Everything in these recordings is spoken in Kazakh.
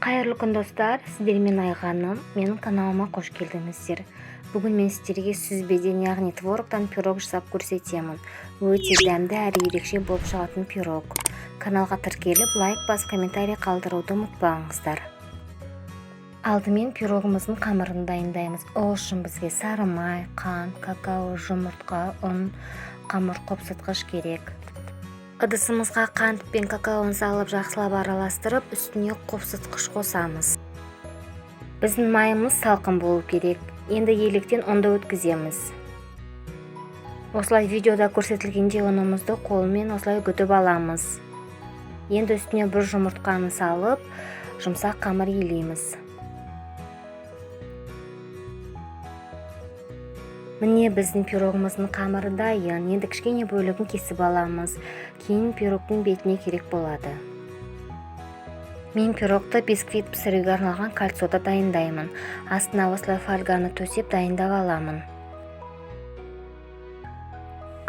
Қайырлы күн достар, сіздермен Айғаным, менің каналыма қош келдіңіздер. Бүгін мен сіздерге сүзбеден, яғни творогтан пирог жасап көрсетемін. Өте дәмді әрі ерекше болып шығатын пирог. Каналға тіркеліп, лайк басып, комментарий қалдыруды ұмытпаңыздар. Алдымен пирогымыздың қамырын дайындаймыз. Ол үшін бізге сары май, қант, какао, жұмыртқа, ұн, қамыр қопсытқыш керек. Ыдысымызға қант пен какаоны салып жақсылап араластырып, үстіне қопсытқыш қосамыз. Біздің майымыз салқын болу керек. Енді електен ұнды өткіземіз. Осылай видеода көрсетілгенде ұнымызды қолмен осылай күтіп аламыз. Енді үстіне бір жұмыртқаны салып, жұмсақ қамыр илейміз. Міне біздің пирогымыздың қамыры дайын. Енді кішкене бөлігін кесіп аламыз. Кейін пирогтың бетіне керек болады. Мен пирогты бисквит пісіруге арналған кальцода дайындаймын. Астына осылай фольганы төсеп дайындап аламын.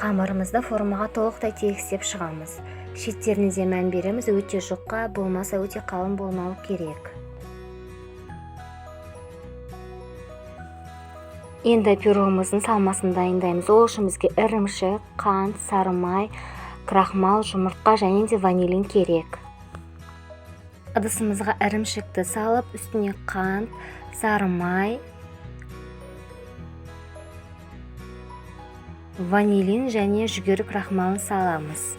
Қамырымызды формаға толықтай тегістеп шығамыз. Шеттеріне де мән береміз, өте жұқа болмаса өте қалың болмауы керек. Енді пирогымыздың салмасын дайындаймыз. Ол үшін бізге ірімшік, қант, сары май, крахмал, жұмыртқа және де ванилин керек. Ыдысымызға ірімшікті салып, үстіне қант, сары май, ванилин және жүгері крахмалын саламыз.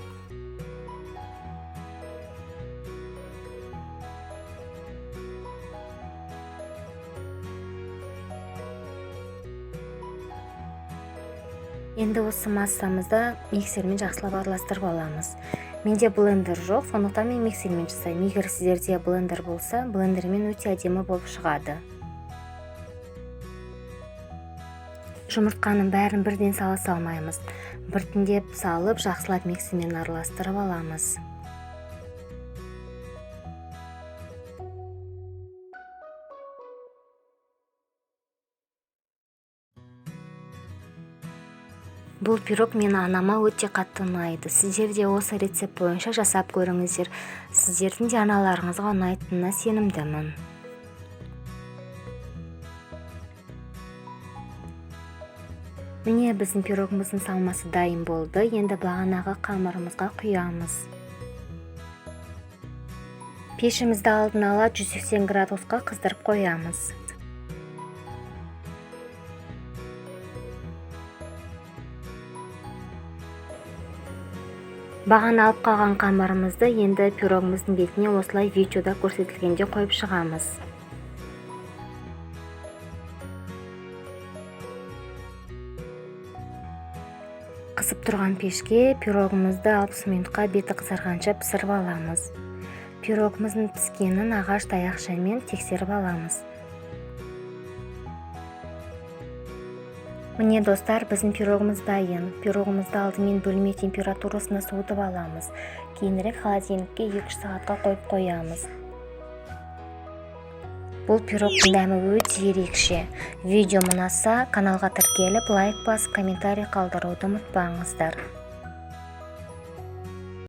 Енді осы массамызды миксермен жақсылап араластырып аламыз. Менде блендер жоқ, сондықтан мен миксермен жасаймын. Егер сіздерде блендер болса, блендермен өте әдемі болып шығады. Жұмыртқаның бәрін бірден сала салмаймыз. Біртіндеп салып, жақсылап миксермен араластырып аламыз. Бұл пирог мен анама өте қатты ұнайды. Сіздер де осы рецепт бойынша жасап көріңіздер. Сіздердің де аналарыңызға ұнайтынына сенімдімін. Міне біздің пирогымыздың салмасы дайын болды. Енді бағанағы қамырымызға құямыз. Пешімізді алдын ала 180 градусқа қыздырып қоямыз. Бағана алып қалған қамырымызды енді пирогымыздың бетіне осылай видеода көрсетілгенде қойып шығамыз. Қысып тұрған пешке пирогымызды 60 минутқа беті қызарғанша пісіріп аламыз. Пирогымыздың піскенін ағаш таяқшамен тексеріп аламыз. Міне достар, біздің пирогымыз дайын. Пирогымызды алдымен бөлме температурасына суытып аламыз. Кейінірек холодильникке 2-3 сағатқа қойып қоямыз. Бұл пирогтың дәмі өте ерекше. Видео ұнаса, каналға тіркеліп, лайк басып, комментарий қалдыруды ұмытпаңыздар.